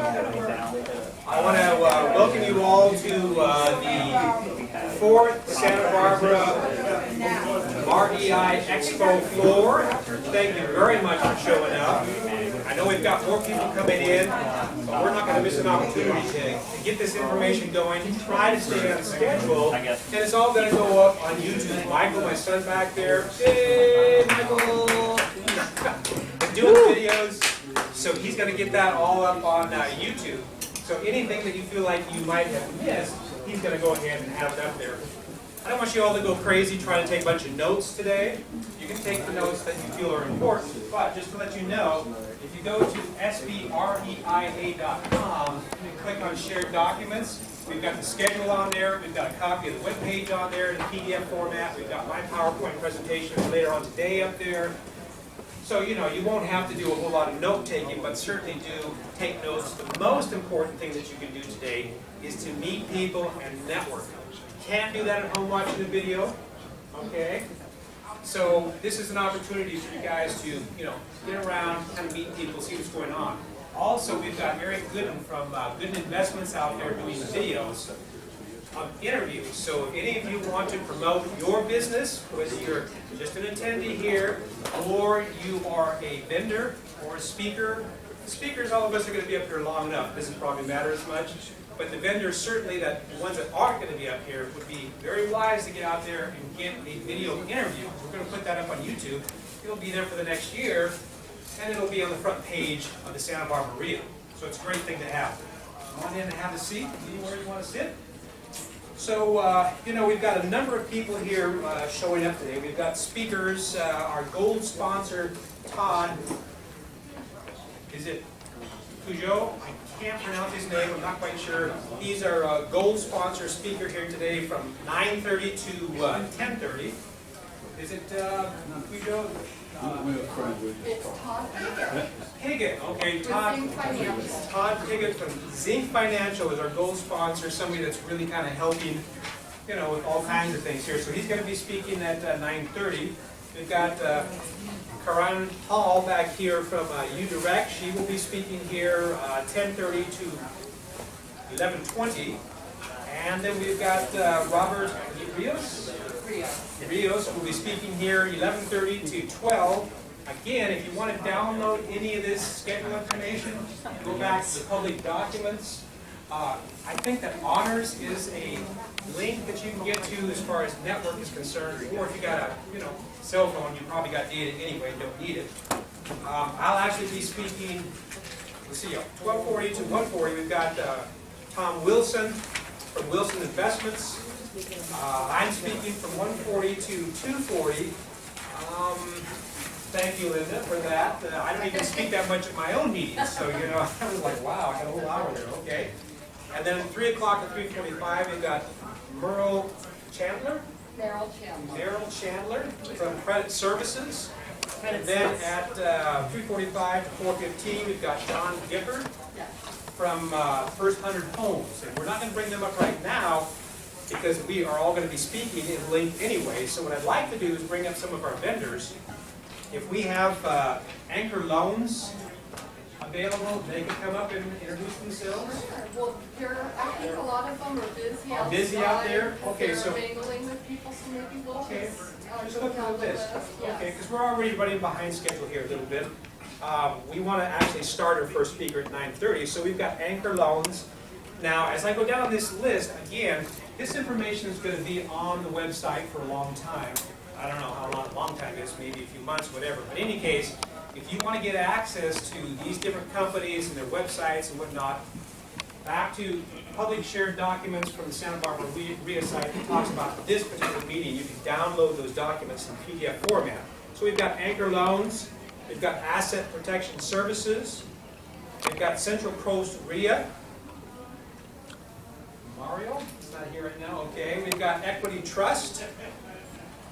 I want to welcome you all to the 4th Santa Barbara REI Expo floor. Thank you very much for showing up. I know we've got more people coming in, but we're not going to miss an opportunity to get this information going, try to stay on schedule, and it's all going to go up on YouTube. Michael, my son back there, hey Michael, doing videos, so he's going to get that all up on YouTube. So anything that you feel like you might have missed, he's going to go ahead and have it up there. I don't want you all to go crazy trying to take a bunch of notes today. You can take the notes that you feel are important, but just to let you know, if you go to SBREIA.com and click on Shared Documents, we've got the schedule on there, we've got a copy of the web page on there in PDF format, we've got my PowerPoint presentation later on today up there. So, you know, you won't have to do a whole lot of note-taking, but certainly do take notes. The most important thing that you can do today is to meet people and network. You can't do that at home watching a video, okay? So this is an opportunity for you guys to, you know, get around, kind of meet people, see what's going on. Also, we've got Eric Gooden from Gooden Investments out there doing videos of interviews. So if any of you want to promote your business, whether you're just an attendee here, or you are a vendor or a speaker, speakers, all of us are going to be up here long enough. This doesn't probably matter as much. But the vendors, certainly, the ones that aren't going to be up here, would be very wise to get out there and get a video interview. We're going to put that up on YouTube. It'll be there for the next year, and it'll be on the front page of the Santa Barbara REIA. So it's a great thing to have. Come on in and have a seat, anywhere you want to sit. So, you know, we've got a number of people here showing up today. We've got speakers. Our gold sponsor, Todd, is it Peugeot? I can't pronounce his name. I'm not quite sure. He's our gold sponsor speaker here today from 9:30 to 10:30. Is it Peugeot? It's Todd Higgett. Okay, Todd Higgett from Zinc Financial is our gold sponsor, somebody that's really kind of helping, you know, with all kinds of things here. So he's going to be speaking at 9:30. We've got Karan Hall back here from UDirect. She will be speaking here 10:30 to 11:20. And then we've got Robert Rios will be speaking here 11:30 to 12. Again, if you want to download any of this schedule information, go back to the public documents. I think that Honors is a link that you can get to as far as network is concerned, or if you got a cell phone, you probably got data anyway, don't need it. I'll actually be speaking, let's see, 12:40 to 1:40. We've got Tom Wilson from Wilson Investments. I'm speaking from 1:40 to 2:40. Thank you, Linda, for that. I don't even speak that much at my own meetings, so, you know, I was like, wow, I got a whole hour there, okay. And then 3 o'clock to 3:45, we've got Merle Chandler from Credit Services. And then at 3:45 to 4:15, we've got John Gifford from First 100 Homes. And we're not going to bring them up right now because we are all going to be speaking in length anyway. So what I'd like to do is bring up some of our vendors. If we have Anchor Loans available, they can come up and introduce themselves. Well, I think a lot of them are busy outside. Busy out there? Okay, so. They're mingling with people, so maybe we'll just look at this. Okay, because we're already running behind schedule here a little bit. We want to actually start our first speaker at 9:30, so we've got Anchor Loans. Now, as I go down this list, again, this information is going to be on the website for a long time. I don't know how long a long time is, maybe a few months, whatever. But in any case, if you want to get access to these different companies and their websites and whatnot, back to public shared documents from the Santa Barbara REIA site that talks about this particular meeting, you can download those documents in PDF format. So we've got Anchor Loans, we've got Asset Protection Services, we've got Central Coast REIA. Mario, he's not here right now, okay. We've got Equity Trust.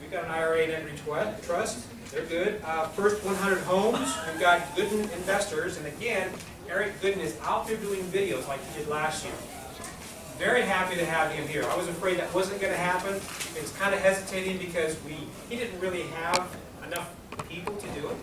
We've got an IRA and Equity Trust. They're good. First 100 Homes. We've got Gooden Investors. And again, Eric Gooden is out there doing videos like he did last year. Very happy to have him here. I was afraid that wasn't going to happen. I was kind of hesitating because he didn't really have enough people to do it.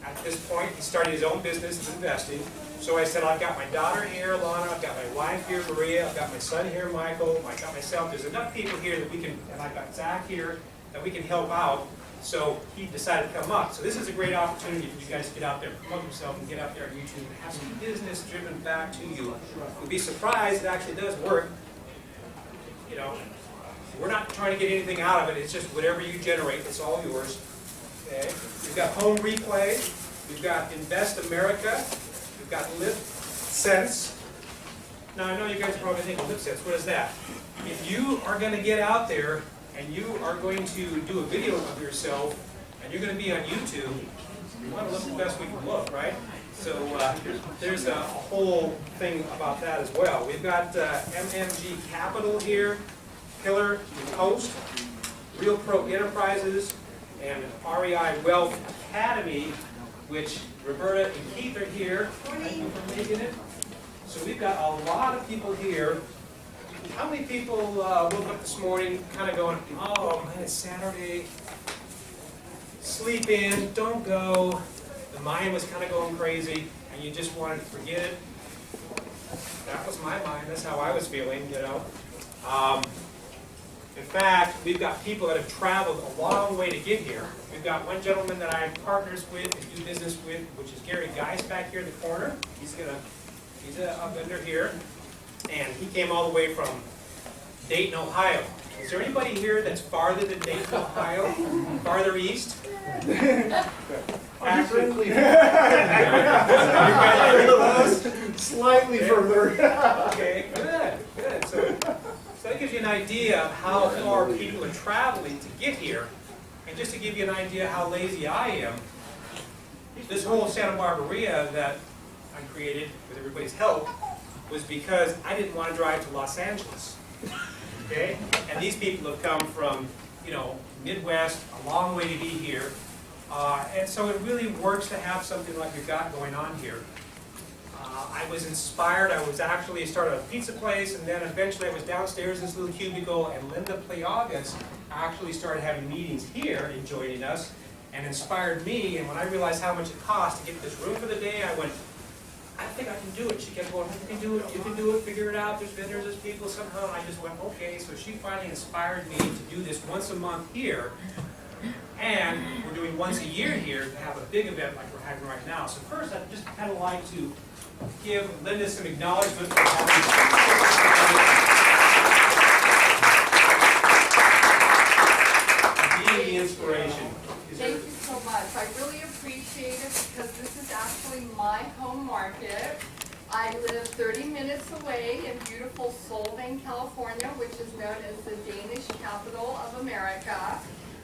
At this point, he started his own business of investing. So I said, I've got my daughter here, Lana, I've got my wife here, Maria, I've got my son here, Michael, I've got myself. There's enough people here that we can, and I've got Zach here, that we can help out. So he decided to come up. So this is a great opportunity for you guys to get out there, promote yourself, and get out there on YouTube and have some business driven back to you. You'll be surprised it actually does work. You know, we're not trying to get anything out of it. It's just whatever you generate, it's all yours. Okay. We've got Home Replay. We've got Invest America. We've got Lip Sense. Now I know you guys are probably thinking, Lip Sense, what is that? If you are going to get out there and you are going to do a video of yourself and you're going to be on YouTube, we want to look the best we can look, right? So there's a whole thing about that as well. We've got MMG Capital here, Pillar Post, Real Pro Enterprises, and REI Wealth Academy, which Roberta and Keith are here. Thank you for making it. So we've got a lot of people here. How many people woke up this morning kind of going, oh man, it's Saturday, sleep in, don't go. The mind was kind of going crazy and you just wanted to forget it. That was my mind, that's how I was feeling, you know. In fact, we've got people that have traveled a long way to get here. We've got one gentleman that I'm partners with and do business with, which is Gary Geis back here in the corner. He's a vendor here. And he came all the way from Dayton, Ohio. Is there anybody here that's farther than Dayton, Ohio? Farther east? Actually, slightly further. Okay, good. So that gives you an idea of how far people are traveling to get here. And just to give you an idea how lazy I am, this whole Santa Barbara SBREIA that I created with everybody's help was because I didn't want to drive to Los Angeles. Okay? And these people have come from, you know, Midwest, a long way to be here. And so it really works to have something like you've got going on here. I was inspired. I was actually started a pizza place, and then eventually I was downstairs in this little cubicle, and Linda Playagas actually started having meetings here and joining us, and inspired me. And when I realized how much it cost to get this room for the day, I went, I think I can do it. She kept going, you can do it, figure it out, there's vendors, there's people somehow. And I just went, okay. So she finally inspired me to do this once a month here. And we're doing once a year here to have a big event like we're having right now. So first, I'd just kind of like to give Linda some acknowledgement for being the inspiration. Thank you so much. I really appreciate it because this is actually my home market. I live 30 minutes away in beautiful Solvang, California, which is known as the Danish capital of America.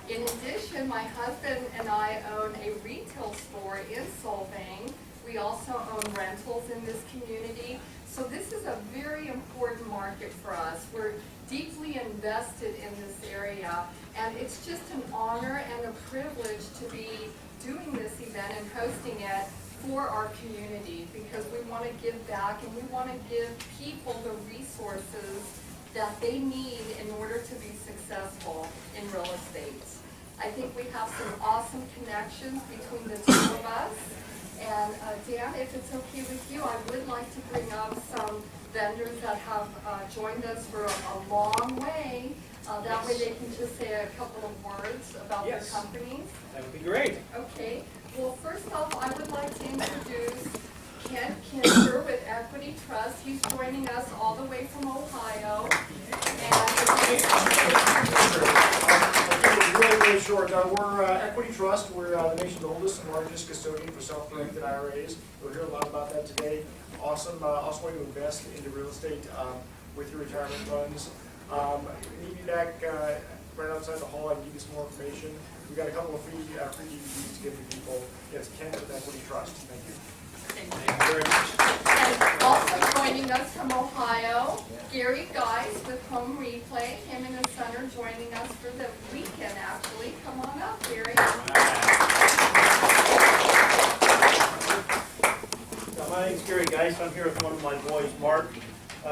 In addition, my husband and I own a retail store in Solvang. We also own rentals in this community. So this is a very important market for us. We're deeply invested in this area, and it's just an honor and a privilege to be doing this event and hosting it for our community, because we want to give back and we want to give people the resources that they need in order to be successful in real estate. I think we have some awesome connections between the two of us. And Dan, if it's okay with you, I would like to bring up some vendors that have joined us for a long way. That way they can just say a couple of words about their companies. That would be great. Okay. Well, first off, I would like to introduce Ken Kinzer with Equity Trust. He's joining us all the way from Ohio. Really short. We're Equity Trust. We're the nation's oldest and largest custodian for self-directed IRAs. We'll hear a lot about that today. Awesome way to invest into real estate with your retirement funds. Meet me back right outside the hall. I can give you some more information. We've got a couple of free DVDs to give to people. Yes, Ken with Equity Trust. Thank you. Thank you very much. And also joining us from Ohio, Gary Geis with Home Replay. Him and his son are joining us for the weekend, actually. Come on up, Gary. My name is Gary Geis. I'm here with one of my boys, Mark.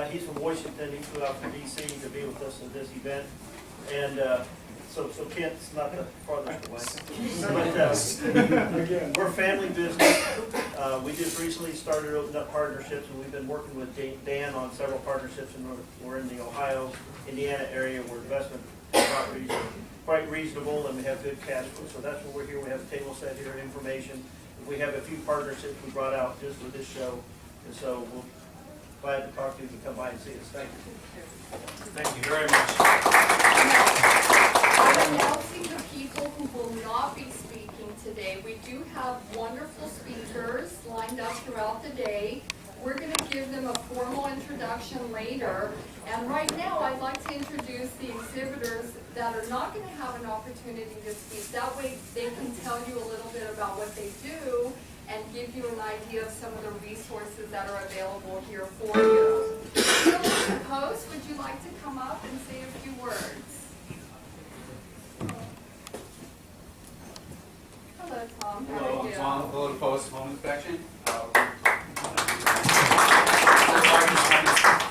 He's from Washington. He flew out from D.C. to be with us at this event. And so Kent's not the farthest away. But we're a family business. We just recently started opening up partnerships, and we've been working with Dan on several partnerships, and we're in the Ohio, Indiana area where investment properties are quite reasonable and we have good cash flow. So that's why we're here. We have a table set here, information. We have a few partnerships we brought out just for this show, and so we'll glad to talk to you and come by and see us. Thank you. Thank you very much. I'm announcing the people who will not be speaking today. We do have wonderful speakers lined up throughout the day. We're going to give them a formal introduction later. And right now, I'd like to introduce the exhibitors that are not going to have an opportunity to speak. That way, they can tell you a little bit about what they do and give you an idea of some of the resources that are available here for you. Mr. Post, would you like to come up and say a few words? Hello, Tom. How Hello, are I'm you? Tom, Hello to Post Home Inspection. We're the largest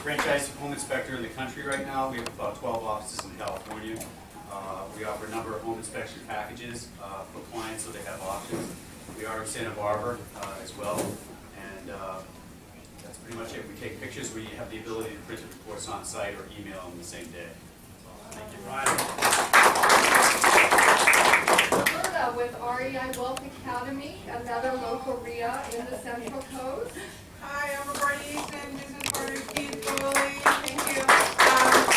franchise home inspector in the country right now. We have about 12 offices in California. We offer a number of home inspection packages for clients so they have options. We are in Santa Barbara as well, and that's pretty much it. We take pictures. We have the ability to print the reports on site or email them the same day. Thank you, Ryan. Roberta with REI Wealth Academy, another local REIA in the Central Coast. Hi, I'm Roberta Easton, business partner Keith Foley. Thank you.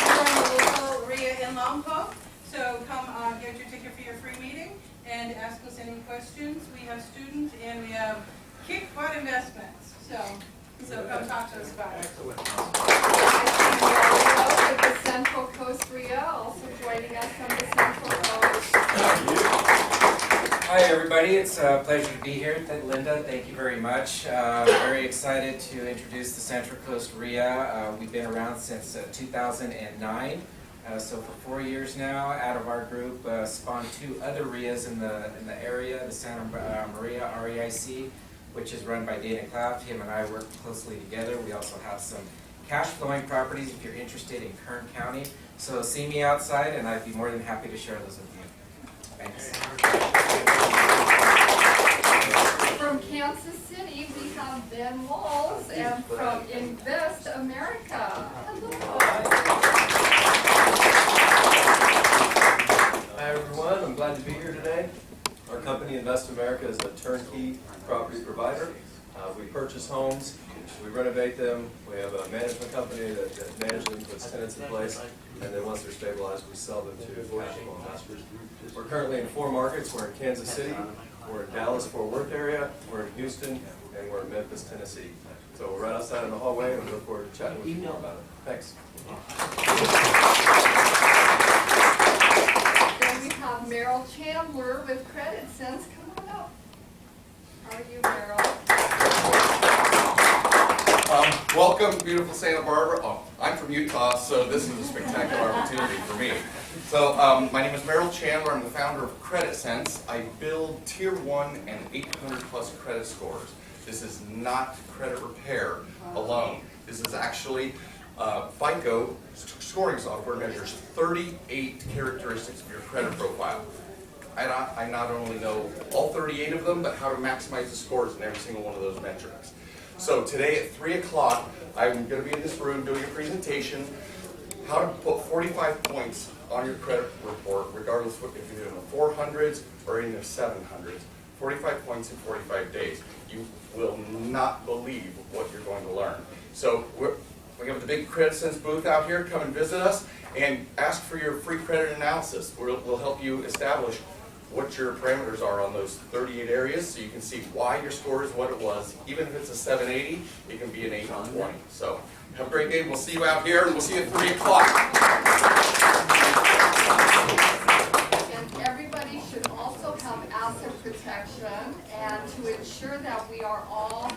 We're in the local REIA in Lompoc, so come get your ticket for your free meeting and ask us any questions. We have students and we have kick butt investments, so come talk to us about it. With the Central Coast REIA, also joining us from the Central Coast. Hi everybody, it's a pleasure to be here. Linda, thank you very much. Very excited to introduce the Central Coast REIA. We've been around since 2009, so for 4 years now. Out of our group spawned 2 other REIAs in the area, the Santa Maria REIC, which is run by Dana Clout. Him and I work closely together. We also have some cash flowing properties if you're interested in Kern County. So see me outside and I'd be more than happy to share those with you. Thanks. From Kansas City, we have Ben Walls, and from Invest America. Hello. Hi everyone, I'm glad to be here today. Our company, Invest America, is a turnkey property provider. We purchase homes, we renovate them, we have a management company that manages them, puts tenants in place, and then once they're stabilized, we sell them to cash flow investors. We're currently in 4 markets. We're in Kansas City, we're in Dallas, Fort Worth area, we're in Houston, and we're in Memphis, Tennessee. So we're right outside in the hallway, and we look forward to chatting with you more about it. Thanks. Then we have Meryl Chandler with Credit Sense. Come on up. How are you, Meryl? Welcome, beautiful Santa Barbara. Oh, I'm from Utah, so this is a spectacular opportunity for me. So my name is Meryl Chandler. I'm the founder of Credit Sense. I build Tier 1 and 800 plus credit scores. This is not credit repair alone. This is actually FICO scoring software measures 38 characteristics of your credit profile. I not only know all 38 of them, but how to maximize the scores in every single one of those metrics. So today at 3 o'clock, I'm going to be in this room doing a presentation, how to put 45 points on your credit report, regardless of if you're in the 400s or in the 700s. 45 points in 45 days. You will not believe what you're going to learn. So we have the big Credit Sense booth out here. Come and visit us and ask for your free credit analysis. We'll help you establish what your parameters are on those 38 areas so you can see why your score is what it was. Even if it's a 780, it can be an 820. So have a great day. We'll see you out here, and we'll see you at 3 o'clock. And everybody should also have asset protection, and to ensure that we are all,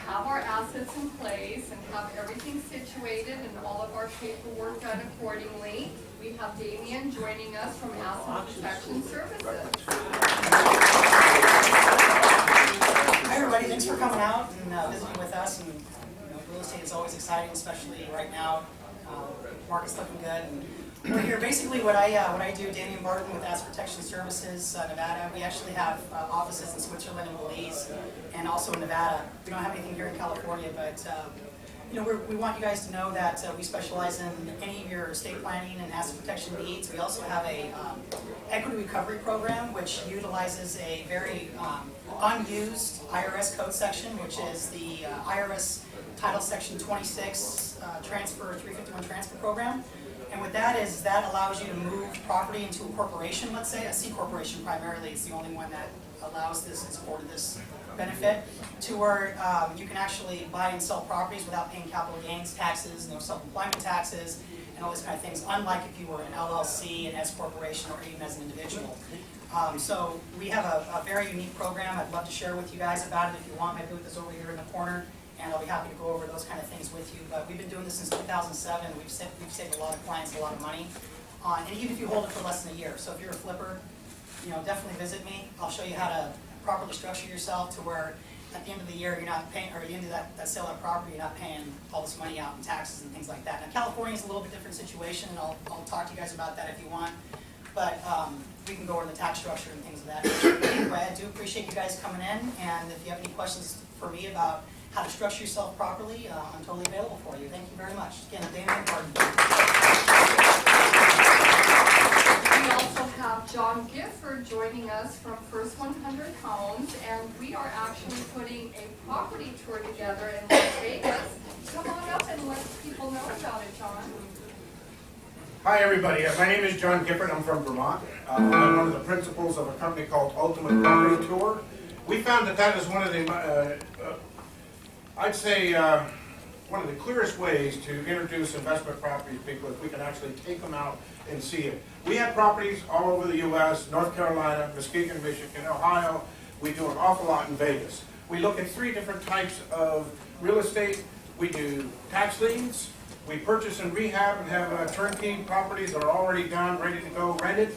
have our assets in place and have everything situated and all of our paperwork done accordingly. We have Damien joining us from Asset Protection Services. Hi everybody, thanks for coming out and visiting with us. And real estate is always exciting, especially right now. Market's looking good, and We're here, basically what I do, Damian Barton with Asset Protection Services, Nevada. We actually have offices in Switzerland and Belize, and also in Nevada. We don't have anything here in California, but you know, we want you guys to know that we specialize in any of your estate planning and asset protection needs. We also have a equity recovery program, which utilizes a very unused IRS code section, which is the IRS Title Section 26 Transfer 351 Transfer Program. And what that is, that allows you to move property into a corporation, let's say, a C corporation primarily. It's the only one that allows this and supported this benefit, to where you can actually buy and sell properties without paying capital gains taxes, no self-employment taxes, and all these kind of things, unlike if you were an LLC, an S corporation, or even as an individual. So we have a very unique program. I'd love to share with you guys about it if you want. My booth is over here in the corner, and I'll be happy to go over those kind of things with you. But we've been doing this since 2007. We've saved a lot of clients a lot of money, and even if you hold it for less than a year. So if you're a flipper, you know, definitely visit me. I'll show you how to properly structure yourself to where at the end of the year you're not paying, or at the end of that sale of property, you're not paying all this money out in taxes and things like that. Now California is a little bit different situation, and I'll talk to you guys about that if you want. But we can go over the tax structure and things of that nature. Anyway, I do appreciate you guys coming in, and if you have any questions for me about how to structure yourself properly, I'm totally available for you. Thank you very much. Again, Damian Barton. We also have John Gifford joining us from First 100 Homes, and we are actually putting a property tour together in Las Vegas. Come on up and let people know about it, John. Hi everybody, my name is John Gifford. I'm from Vermont. I'm one of the principals of a company called Ultimate Property Tour. We found that is one of the, I'd say, one of the clearest ways to introduce investment property to people is we can actually take them out and see it. We have properties all over the U.S., North Carolina, Muskegon, Michigan, Ohio. We do an awful lot in Vegas. We look at 3 different types of real estate. We do tax liens. We purchase and rehab and have turnkey properties that are already done, ready to go, rented.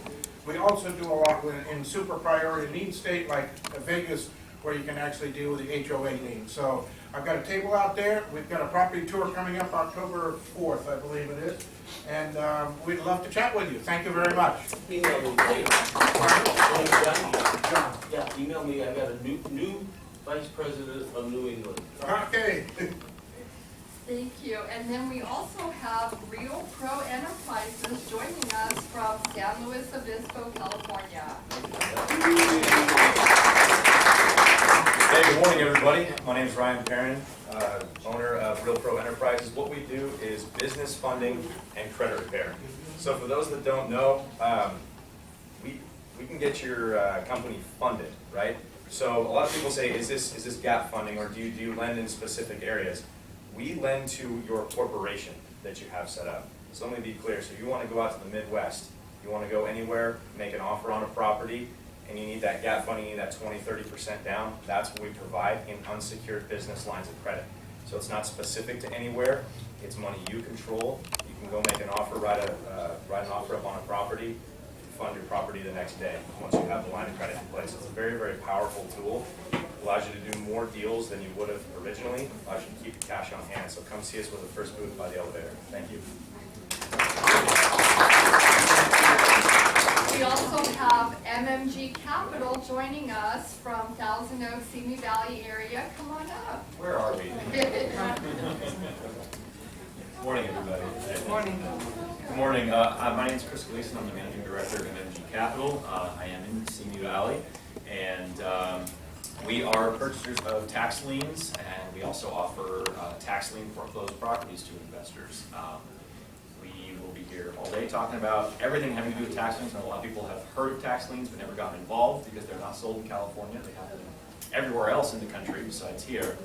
We also do a lot in super priority lien state like Vegas, where you can actually deal with the HOA lien. So I've got a table out there. We've got a property tour coming up October 4th, I believe it is. And we'd love to chat with you. Thank you very much. Email me. John. Yeah, email me. I got a new vice president of New England. Okay. Thank you. And then we also have Real Pro Enterprises joining us from San Luis Obispo, California. Hey, good morning, everybody. My name is Ryan Perrin, owner of Real Pro Enterprises. What we do is business funding and credit repair. So for those that don't know, we can get your company funded, right? So a lot of people say, is this gap funding, or do you lend in specific areas? We lend to your corporation that you have set up. So let me be clear. So you want to go out to the Midwest, you want to go anywhere, make an offer on a property, and you need that gap funding, you need that 20–30% down. That's what we provide in unsecured business lines of credit. So it's not specific to anywhere. It's money you control. You can go make an offer, write an offer up on a property, fund your property the next day once you have the line of credit in place. It's a very, very powerful tool. Allows you to do more deals than you would have originally. Allows you to keep the cash on hand. So come see us with the first booth by the elevator. Thank you. We also have MMG Capital joining us from Thousand Oaks, Simi Valley area. Come on up. Where are we? Good morning, everybody. Good morning. Good morning. My name is Chris Gleason. I'm the managing director of MMG Capital. I am in Simi Valley, and we are purchasers of tax liens, and we also offer tax lien foreclosed properties to investors. We will be here all day talking about everything having to do with tax liens. And a lot of people have heard of tax liens but never gotten involved because they're not sold in California. They happen everywhere else in the country besides here.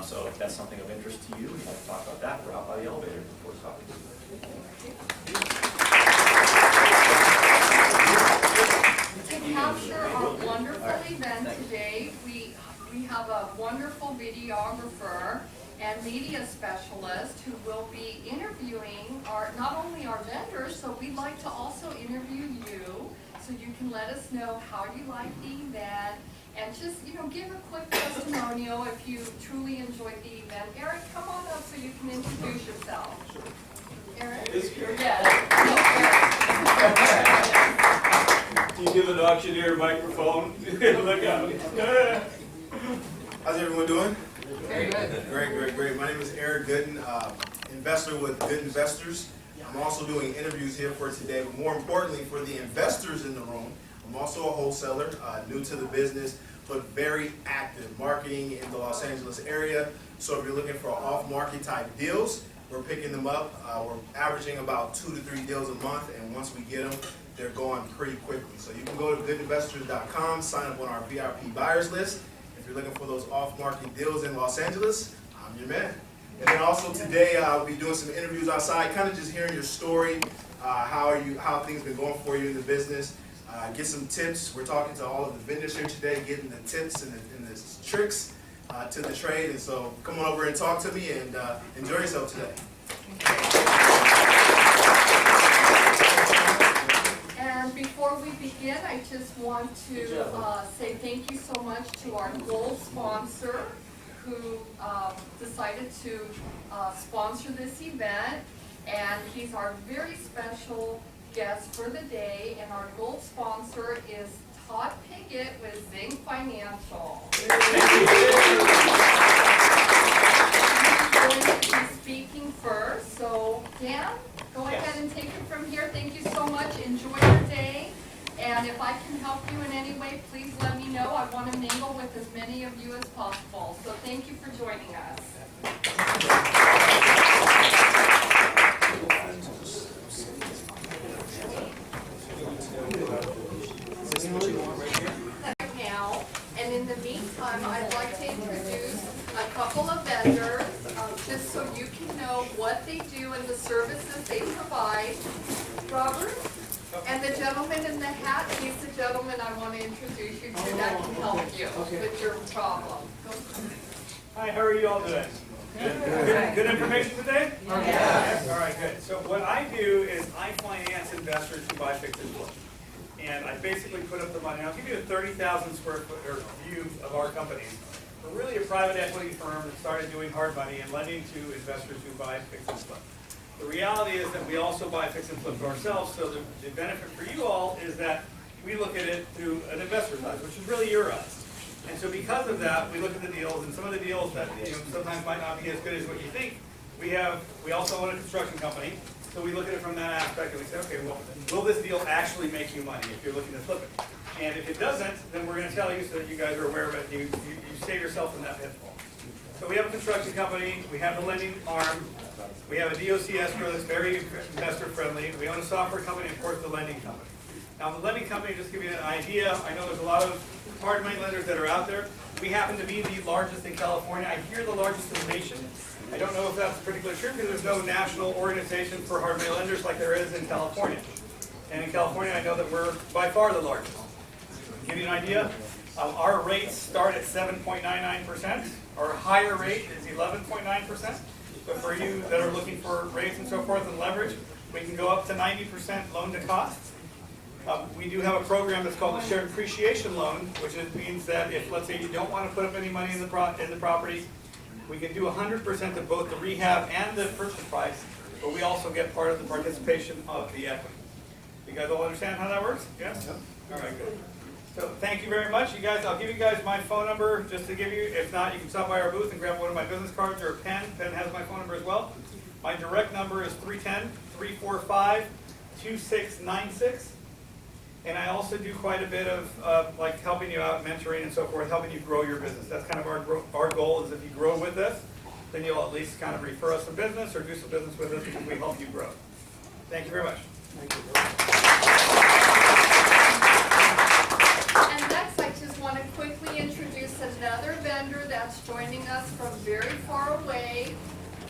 So if that's something of interest to you, we'd like to talk about that. We're out by the elevator before talking to you. To capture our wonderful event today, we have a wonderful videographer and media specialist who will be interviewing not only our vendors, so we'd like to also interview you, so you can let us know how you like the event, and just, give a quick testimonial if you truly enjoyed the event. Eric, come on up so you can introduce yourself. Eric? Yes. No, Eric. give an auctioneer a microphone. Look out. How's everyone doing? Very good. Great. My name is Eric Gooden, investor with Good Investors. I'm also doing interviews here for today, but more importantly for the investors in the room, I'm also a wholesaler, new to the business, but very active marketing in the Los Angeles area. So if you're looking for off-market type deals, we're picking them up. We're averaging about 2 to 3 deals a month, and once we get them, they're going pretty quickly. So you can go to goodinvestors.com, sign up on our VIP buyers list. If you're looking for those off-market deals in Los Angeles, I'm your man. And then also today, I'll be doing some interviews outside, kind of just hearing your story, how things been going for you in the business. Get some tips. We're talking to all of the vendors here today, getting the tips and the tricks to the trade. And so come on over and talk to me and enjoy yourself today. And before we begin, I just want to say thank you so much to our gold sponsor who decided to sponsor this event. And he's our very special guest for the day. And our gold sponsor is Todd Piggott with Zing Financial. He's going to be speaking first. So Dan, go ahead and take it from here. Thank you so much. Enjoy your day. And if I can help you in any way, please let me know. I want to mingle with as many of you as possible. So thank you for joining us. Now, and in the meantime, I'd like to introduce a couple of vendors, just so you can know what they do and the services they provide. Robert? And the gentleman in the hat, he's the gentleman I want to introduce you to that can help you with your problem. Hi, how are you all today? Good information today? Yes. All right, good. So what I do is I finance investors who buy fix and flip. And I basically put up the money. I'll give you a 30,000 square foot view of our company. We're really a private equity firm that started doing hard money and lending to investors who buy fix and flip. The reality is that we also buy fix and flip ourselves, so the benefit for you all is that we look at it through an investor's eyes, which is really your eyes. And so because of that, we look at the deals, and some of the deals that sometimes might not be as good as what you think. We also own a construction company, so we look at it from that aspect, and we say, okay, well, will this deal actually make you money if you're looking to flip it? And if it doesn't, then we're going to tell you so that you guys are aware of it, and you save yourself in that pitfall. So we have a construction company, we have the lending arm, we have a DOC escrow that's very investor friendly, we own a software company, and of course the lending company. Now the lending company, just to give you an idea, I know there's a lot of hard money lenders that are out there. We happen to be the largest in California. I hear the largest in the nation. I don't know if that's particularly true because there's no national organization for hard money lenders like there is in California. And in California, I know that we're by far the largest. To give you an idea, our rates start at 7.99%. Our higher rate is 11.9%. But for you that are looking for rates and so forth and leverage, we can go up to 90% loan to cost. We do have a program that's called a shared appreciation loan, which means that if, let's say, you don't want to put up any money in the property, we can do 100% of both the rehab and the purchase price, but we also get part of the participation of the equity. You guys all understand how that works? Yes? All right, good. So thank you very much. You guys, I'll give you guys my phone number just to give you. If not, you can stop by our booth and grab one of my business cards or a pen. Pen has my phone number as well. My direct number is 310-345-2696. And I also do quite a bit of like helping you out, mentoring and so forth, helping you grow your business. That's kind of our goal is if you grow with us, then you'll at least kind of refer us some business or do some business with us because we help you grow. Thank you very much. Thank you. And next, I just want to quickly introduce another vendor that's joining us from very far away,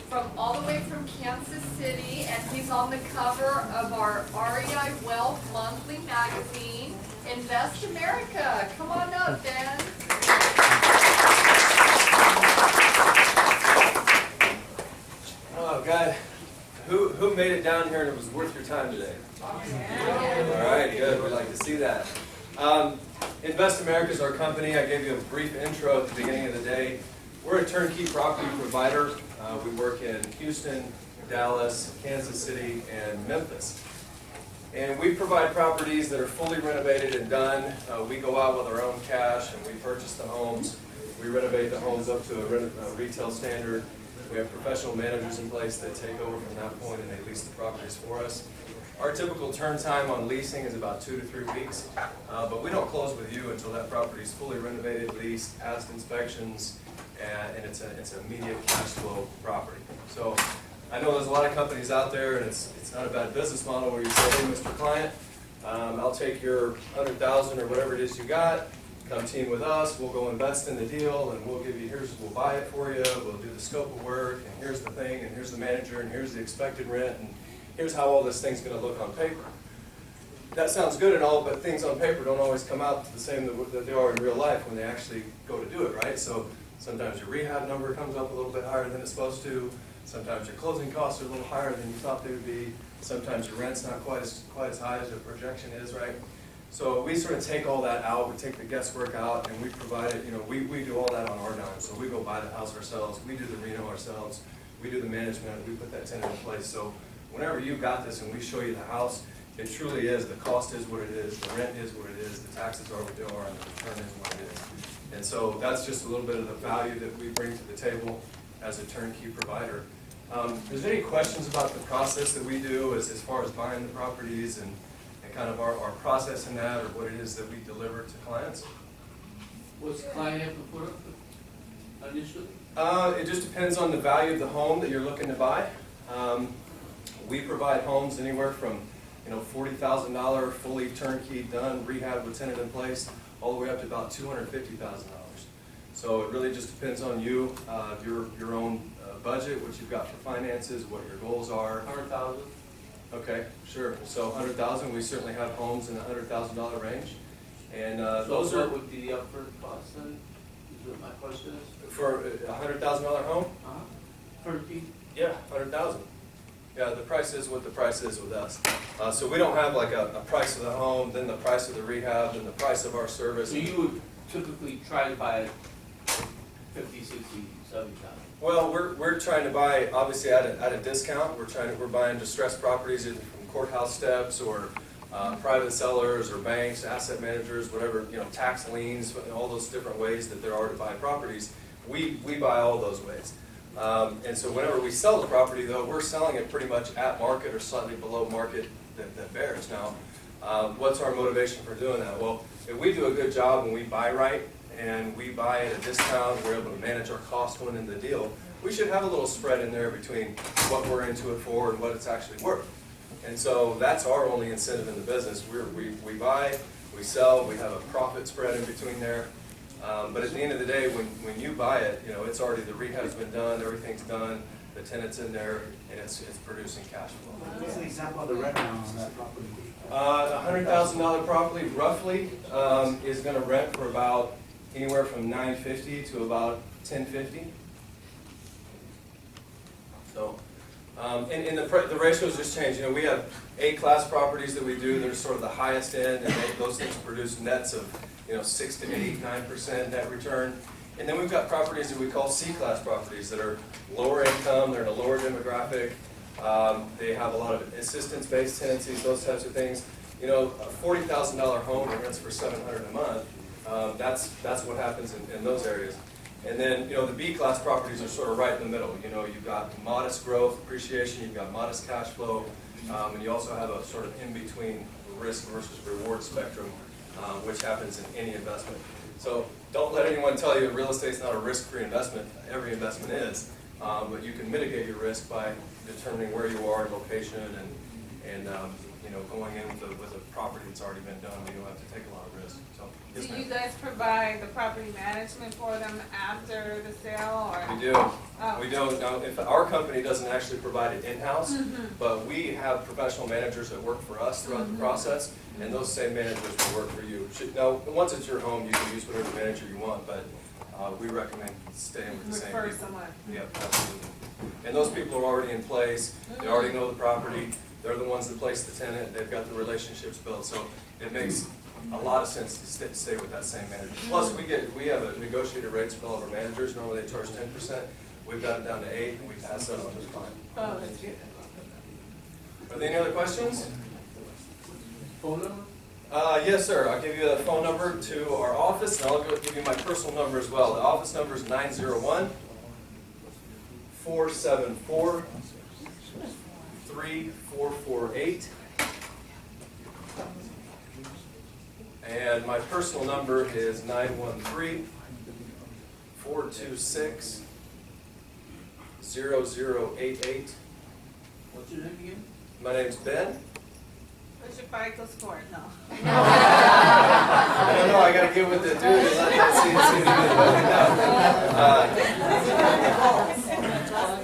from all the way from Kansas City, and he's on the cover of our REI Wealth Monthly magazine, Invest America. Come on up, Ben. Oh, God. Who made it down here and it was worth your time today? All right, good. We'd like to see that. Invest America is our company. I gave you a brief intro at the beginning of the day. We're a turnkey property provider. We work in Houston, Dallas, Kansas City, and Memphis. And we provide properties that are fully renovated and done. We go out with our own cash and we purchase the homes. We renovate the homes up to a retail standard. We have professional managers in place that take over from that point and they lease the properties for us. Our typical turn time on leasing is about 2 to 3 weeks, but we don't close with you until that property is fully renovated, leased, passed inspections, and it's an immediate cash flow property. So I know there's a lot of companies out there, and it's not a bad business model where you say, hey, Mr. Client, I'll take your $100,000 or whatever it is you got, come team with us, we'll go invest in the deal, and we'll buy it for you, we'll do the scope of work, and here's the thing, and here's the manager, and here's the expected rent, and here's how all this thing's going to look on paper. That sounds good and all, but things on paper don't always come out the same that they are in real life when they actually go to do it, right? So sometimes your rehab number comes up a little bit higher than it's supposed to. Sometimes your closing costs are a little higher than you thought they would be. Sometimes your rent's not quite as high as your projection is, right? So we sort of take all that out, we take the guesswork out, and we provide it, we do all that on our dime. So we go buy the house ourselves, we do the reno ourselves, we do the management, we put that tenant in place. So whenever you've got this and we show you the house, it truly is, the cost is what it is, the rent is what it is, the taxes are what they are, and the return is what it is. And so that's just a little bit of the value that we bring to the table as a turnkey provider. Is there any questions about the process that we do as far as buying the properties and kind of our process in that, or what it is that we deliver to clients? What's the client have to put up initially? It just depends on the value of the home that you're looking to buy. We provide homes anywhere from $40,000 fully turnkey done, rehab with tenant in place, all the way up to about $250,000. So it really just depends on you, your own budget, what you've got for finances, what your goals are. 100,000. Okay, sure. So 100,000, we certainly have homes in the $100,000 range, and So those what are would be the upfront cost then? Is what my question is? for a $100,000 home. Turnkey? Yeah, 100,000. Yeah, the price is what the price is with us. So we don't have like a price of the home, then the price of the rehab, then the price of our service. So you would typically try to buy it 50, 60, 70,000? Well, we're trying to buy obviously at a discount. We're buying distressed properties either from courthouse steps or private sellers or banks, asset managers, whatever, tax liens, all those different ways that there are to buy properties. We buy all those ways. And so whenever we sell the property, though, we're selling it pretty much at market or slightly below market that bears. Now, what's our motivation for doing that? Well, if we do a good job and we buy right and we buy at a discount, we're able to manage our cost going into the deal, we should have a little spread in there between what we're into it for and what it's actually worth. And so that's our only incentive in the business. We buy, we sell, we have a profit spread in between there. But at the end of the day, when you buy it, it's already, the rehab's been done, everything's done, the tenant's in there, and it's producing cash flow. What's an example of the rent now on that property? A $100,000 property roughly is going to rent for about anywhere from $950 to about $1,050. So, and the ratios just change. We have A-class properties that we do. They're sort of the highest end, and those things produce nets of 6 to 8, 9% net return. And then we've got properties that we call C-class properties that are lower income. They're in a lower demographic. They have a lot of assistance-based tenancies, those types of things. A $40,000 home that rents for $700 a month. That's what happens in those areas. And then, the B-class properties are sort of right in the middle. You've got modest growth, appreciation, you've got modest cash flow, and you also have a sort of in-between risk versus reward spectrum, which happens in any investment. So don't let anyone tell you real estate's not a risk-free investment. Every investment is, but you can mitigate your risk by determining where you are, location, and going in with a property that's already been done. You don't have to take a lot of risk. So, yes, Do ma'am. you guys provide the property management for them after the sale, or? We do. Oh. We do. Now, if our company doesn't actually provide it in-house, but we have professional managers that work for us throughout the process, and those same managers will work for you. Now, once it's your home, you can use whatever manager you want, but we recommend staying with the same people. Refer someone. Yep, absolutely. And those people are already in place. They already know the property. They're the ones that place the tenant. They've got the relationships built. So it makes a lot of sense to stay with that same manager. Plus, we have a negotiated rates with all of our managers. Normally they charge 10%. We've got it down to 8%, and we pass that on to the client. Oh, that's good. Are there any other questions? Phone number? Yes, sir. I'll give you a phone number to our office, and I'll give you my personal number as well. The office number is 901-474-3448. And my personal number is 913-426-0088. What's your name again? My name's Ben. What's your FICO score? No. I don't know, I gotta get with the dude and let him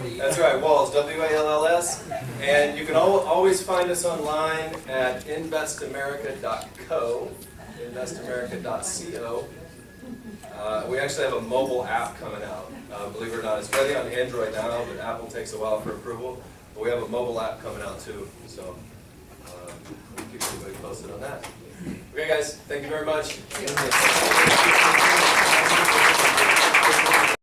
see. That's right, Walls, W-A-L-L-S. And you can always find us online at investamerica.co, investamerica.co. We actually have a mobile app coming out. Believe it or not, it's ready on Android now, but Apple takes a while for approval. But we have a mobile app coming out too, so we'll keep everybody posted on that. Okay, guys, thank you very much.